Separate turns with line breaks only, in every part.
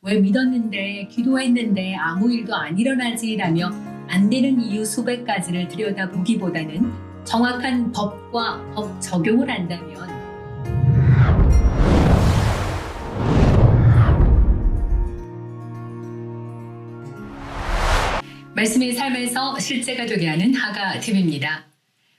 왜 믿었는데 기도했는데 아무 일도 안 일어나지라며 안 되는 이유 수백 가지를 들여다보기보다는 정확한 법과 법 적용을 한다면 말씀이 삶에서 실제가 되게 하는 하가TV입니다.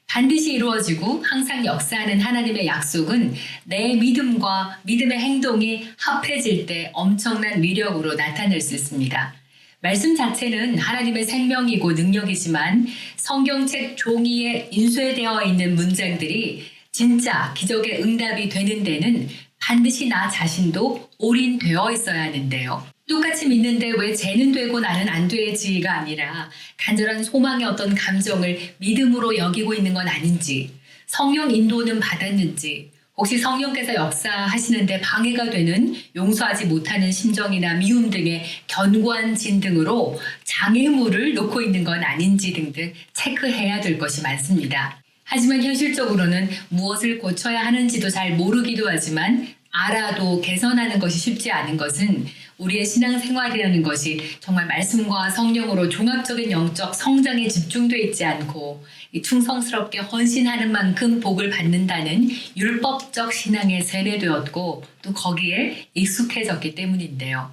반드시 이루어지고 항상 역사하는 하나님의 약속은 내 믿음과 믿음의 행동이 합해질 때 엄청난 위력으로 나타날 수 있습니다. 말씀 자체는 하나님의 생명이고 능력이지만 성경책 종이에 인쇄되어 있는 문장들이 진짜 기적의 응답이 되는 데는 반드시 나 자신도 올인되어 있어야 하는데요. 똑같이 믿는데 왜 쟤는 되고 나는 안 되지가 아니라 간절한 소망의 어떤 감정을 믿음으로 여기고 있는 건 아닌지, 성령 인도는 받았는지, 혹시 성령께서 역사하시는데 방해가 되는 용서하지 못하는 심정이나 미움 등의 견고한 진 등으로 장애물을 놓고 있는 건 아닌지 등등 체크해야 될 것이 많습니다. 하지만 현실적으로는 무엇을 고쳐야 하는지도 잘 모르기도 하지만 알아도 개선하는 것이 쉽지 않은 것은 우리의 신앙생활이라는 것이 정말 말씀과 성령으로 종합적인 영적 성장에 집중되어 있지 않고 충성스럽게 헌신하는 만큼 복을 받는다는 율법적 신앙에 세뇌되었고 또 거기에 익숙해졌기 때문인데요.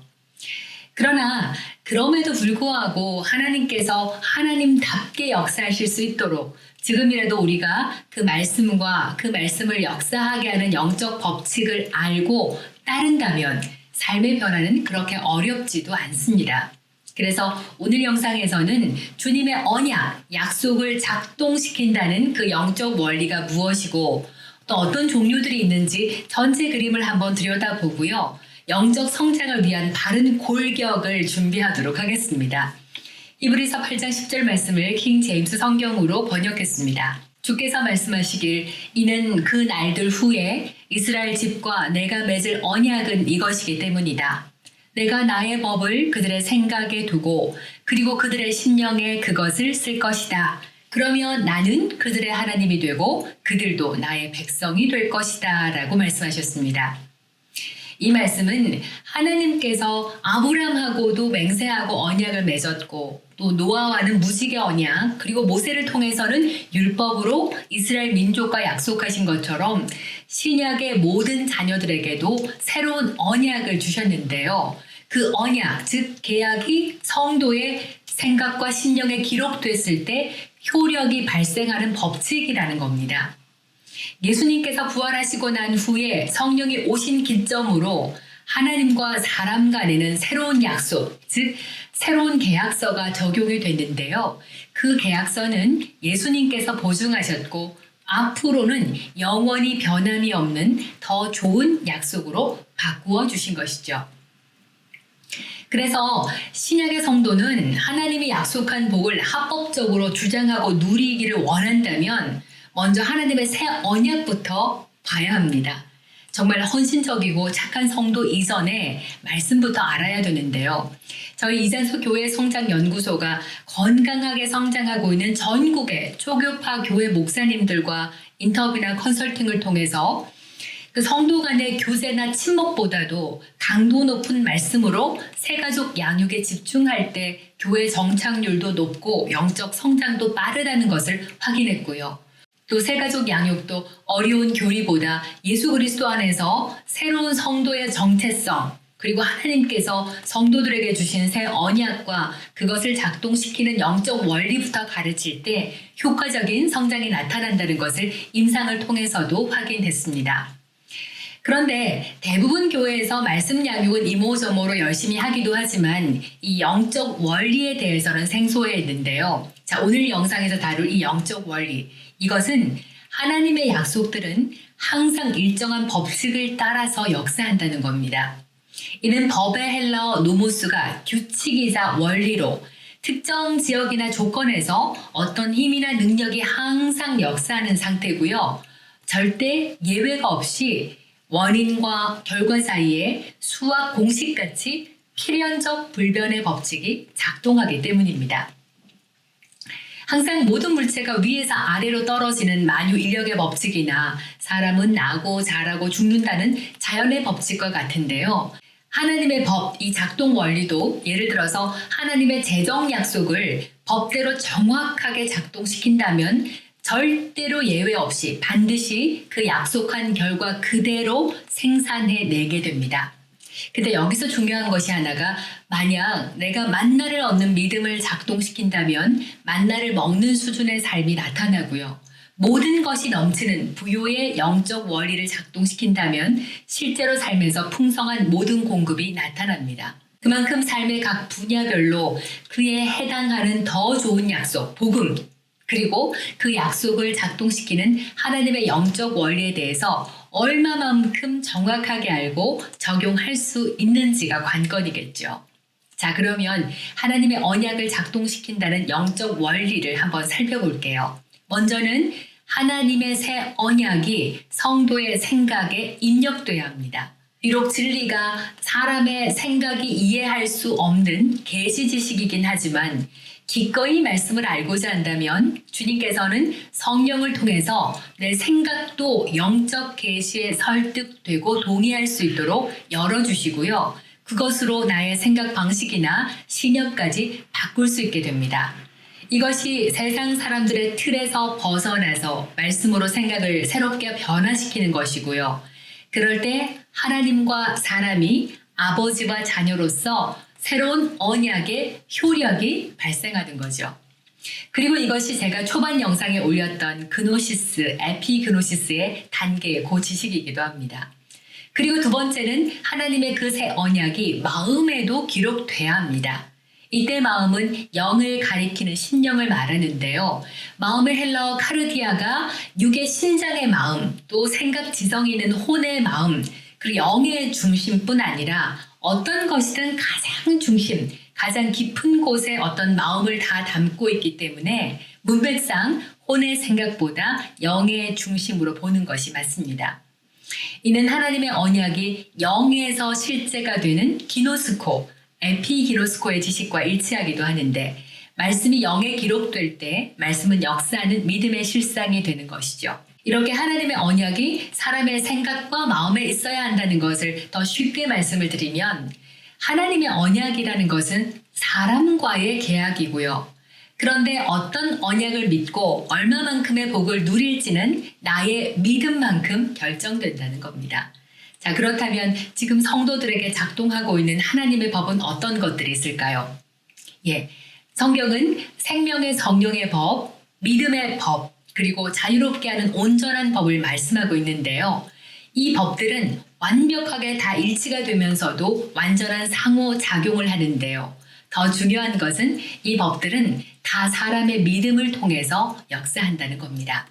그러나 그럼에도 불구하고 하나님께서 하나님답게 역사하실 수 있도록 지금이라도 우리가 그 말씀과 그 말씀을 역사하게 하는 영적 법칙을 알고 따른다면 삶의 변화는 그렇게 어렵지도 않습니다. 그래서 오늘 영상에서는 주님의 언약, 약속을 작동시킨다는 그 영적 원리가 무엇이고 또 어떤 종류들이 있는지 전체 그림을 한번 들여다보고요. 영적 성장을 위한 바른 골격을 준비하도록 하겠습니다. 히브리서 8장 10절 말씀을 킹 제임스 성경으로 번역했습니다. 주께서 말씀하시길 이는 그 날들 후에 이스라엘 집과 내가 맺을 언약은 이것이기 때문이다. 내가 나의 법을 그들의 생각에 두고 그리고 그들의 심령에 그것을 쓸 것이다. 그러면 나는 그들의 하나님이 되고 그들도 나의 백성이 될 것이다 라고 말씀하셨습니다. 이 말씀은 하나님께서 아브람하고도 맹세하고 언약을 맺었고 또 노아와는 무지개 언약 그리고 모세를 통해서는 율법으로 이스라엘 민족과 약속하신 것처럼 신약의 모든 자녀들에게도 새로운 언약을 주셨는데요. 그 언약, 즉 계약이 성도의 생각과 심령에 기록됐을 때 효력이 발생하는 법칙이라는 겁니다. 예수님께서 부활하시고 난 후에 성령이 오신 기점으로 하나님과 사람 간에는 새로운 약속, 즉 새로운 계약서가 적용이 됐는데요. 그 계약서는 예수님께서 보증하셨고 앞으로는 영원히 변함이 없는 더 좋은 약속으로 바꾸어 주신 것이죠. 그래서 신약의 성도는 하나님이 약속한 복을 합법적으로 주장하고 누리기를 원한다면 먼저 하나님의 새 언약부터 봐야 합니다. 정말 헌신적이고 착한 성도 이전에 말씀부터 알아야 되는데요. 저희 이산소 교회 성장연구소가 건강하게 성장하고 있는 전국의 초교파 교회 목사님들과 인터뷰나 컨설팅을 통해서 그 성도 간의 교제나 친목보다도 강도 높은 말씀으로 새가족 양육에 집중할 때 교회 정착률도 높고 영적 성장도 빠르다는 것을 확인했고요. 또 새가족 양육도 어려운 교리보다 예수 그리스도 안에서 새로운 성도의 정체성 그리고 하나님께서 성도들에게 주신 새 언약과 그것을 작동시키는 영적 원리부터 가르칠 때 효과적인 성장이 나타난다는 것을 임상을 통해서도 확인했습니다. 그런데 대부분 교회에서 말씀 양육은 이모저모로 열심히 하기도 하지만 이 영적 원리에 대해서는 생소해 있는데요. 자, 오늘 영상에서 다룰 이 영적 원리, 이것은 하나님의 약속들은 항상 일정한 법칙을 따라서 역사한다는 겁니다. 이는 법의 헬라어 노모스가 규칙이자 원리로 특정 지역이나 조건에서 어떤 힘이나 능력이 항상 역사하는 상태고요. 절대 예외가 없이 원인과 결과 사이에 수학 공식같이 필연적 불변의 법칙이 작동하기 때문입니다. 항상 모든 물체가 위에서 아래로 떨어지는 만유 인력의 법칙이나 사람은 나고 자라고 죽는다는 자연의 법칙과 같은데요. 하나님의 법, 이 작동 원리도 예를 들어서 하나님의 재정 약속을 법대로 정확하게 작동시킨다면 절대로 예외 없이 반드시 그 약속한 결과 그대로 생산해내게 됩니다. 근데 여기서 중요한 것이 하나가 만약 내가 만나를 얻는 믿음을 작동시킨다면 만나를 먹는 수준의 삶이 나타나고요. 모든 것이 넘치는 부요의 영적 원리를 작동시킨다면 실제로 삶에서 풍성한 모든 공급이 나타납니다. 그만큼 삶의 각 분야별로 그에 해당하는 더 좋은 약속, 복음, 그리고 그 약속을 작동시키는 하나님의 영적 원리에 대해서 얼마만큼 정확하게 알고 적용할 수 있는지가 관건이겠죠. 자, 그러면 하나님의 언약을 작동시킨다는 영적 원리를 한번 살펴볼게요. 먼저는 하나님의 새 언약이 성도의 생각에 입력돼야 합니다. 비록 진리가 사람의 생각이 이해할 수 없는 계시 지식이긴 하지만 기꺼이 말씀을 알고자 한다면 주님께서는 성령을 통해서 내 생각도 영적 계시에 설득되고 동의할 수 있도록 열어주시고요. 그것으로 나의 생각 방식이나 신념까지 바꿀 수 있게 됩니다. 이것이 세상 사람들의 틀에서 벗어나서 말씀으로 생각을 새롭게 변화시키는 것이고요. 그럴 때 하나님과 사람이 아버지와 자녀로서 새로운 언약의 효력이 발생하는 거죠. 그리고 이것이 제가 초반 영상에 올렸던 그노시스, 에피그노시스의 단계의 그 지식이기도 합니다. 그리고 두 번째는 하나님의 그 새 언약이 마음에도 기록돼야 합니다. 이때 마음은 영을 가리키는 신령을 말하는데요. 마음의 헬라어 카르디아가 육의 신장의 마음, 또 생각 지성이 있는 혼의 마음, 그리고 영의 중심뿐 아니라 어떤 것이든 가장 중심, 가장 깊은 곳에 어떤 마음을 다 담고 있기 때문에 문맥상 혼의 생각보다 영의 중심으로 보는 것이 맞습니다. 이는 하나님의 언약이 영에서 실제가 되는 기노스코, 에피기노스코의 지식과 일치하기도 하는데 말씀이 영에 기록될 때 말씀은 역사하는 믿음의 실상이 되는 것이죠. 이렇게 하나님의 언약이 사람의 생각과 마음에 있어야 한다는 것을 더 쉽게 말씀을 드리면 하나님의 언약이라는 것은 사람과의 계약이고요. 그런데 어떤 언약을 믿고 얼마만큼의 복을 누릴지는 나의 믿음만큼 결정된다는 겁니다. 자, 그렇다면 지금 성도들에게 작동하고 있는 하나님의 법은 어떤 것들이 있을까요? 성경은 생명의 성령의 법, 믿음의 법, 그리고 자유롭게 하는 온전한 법을 말씀하고 있는데요. 이 법들은 완벽하게 다 일치가 되면서도 완전한 상호작용을 하는데요. 더 중요한 것은 이 법들은 다 사람의 믿음을 통해서 역사한다는 겁니다.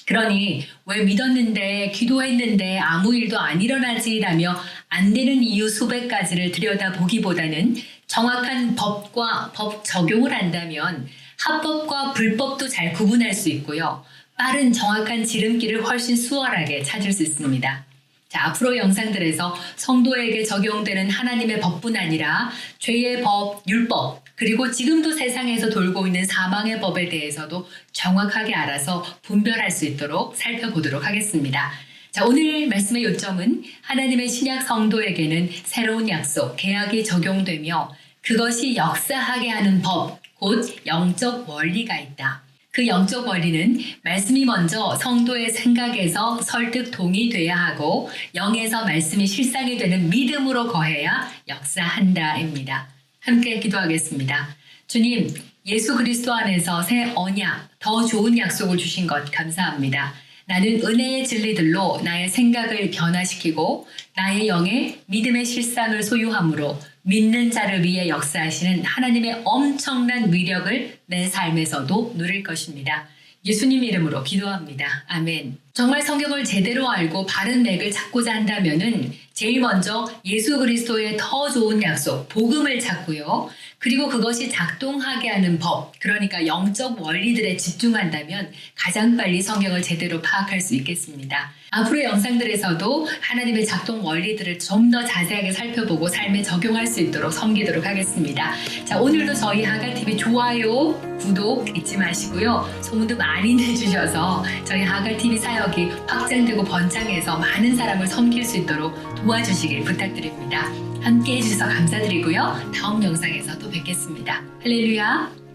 그러니 왜 믿었는데 기도했는데 아무 일도 안 일어나지라며 안 되는 이유 수백 가지를 들여다보기보다는 정확한 법과 법 적용을 한다면 합법과 불법도 잘 구분할 수 있고요. 빠른 정확한 지름길을 훨씬 수월하게 찾을 수 있습니다. 자, 앞으로 영상들에서 성도에게 적용되는 하나님의 법뿐 아니라 죄의 법, 율법, 그리고 지금도 세상에서 돌고 있는 사망의 법에 대해서도 정확하게 알아서 분별할 수 있도록 살펴보도록 하겠습니다. 자, 오늘 말씀의 요점은 하나님의 신약 성도에게는 새로운 약속, 계약이 적용되며 그것이 역사하게 하는 법, 곧 영적 원리가 있다. 그 영적 원리는 말씀이 먼저 성도의 생각에서 설득 동의돼야 하고 영에서 말씀이 실상이 되는 믿음으로 거해야 역사한다입니다. 함께 기도하겠습니다. 주님, 예수 그리스도 안에서 새 언약, 더 좋은 약속을 주신 것 감사합니다. 나는 은혜의 진리들로 나의 생각을 변화시키고 나의 영에 믿음의 실상을 소유함으로 믿는 자를 위해 역사하시는 하나님의 엄청난 위력을 내 삶에서도 누릴 것입니다. 예수님 이름으로 기도합니다. 아멘. 정말 성경을 제대로 알고 바른 맥을 찾고자 한다면은 제일 먼저 예수 그리스도의 더 좋은 약속, 복음을 찾고요. 그리고 그것이 작동하게 하는 법, 그러니까 영적 원리들에 집중한다면 가장 빨리 성경을 제대로 파악할 수 있겠습니다. 앞으로 영상들에서도 하나님의 작동 원리들을 좀 더 자세하게 살펴보고 삶에 적용할 수 있도록 섬기도록 하겠습니다. 자, 오늘도 저희 하갈TV 좋아요, 구독 잊지 마시고요. 소문도 많이 내주셔서 저희 하갈TV 사역이 확장되고 번창해서 많은 사람을 섬길 수 있도록 도와주시길 부탁드립니다. 함께 해주셔서 감사드리고요. 다음 영상에서 또 뵙겠습니다. 할렐루야!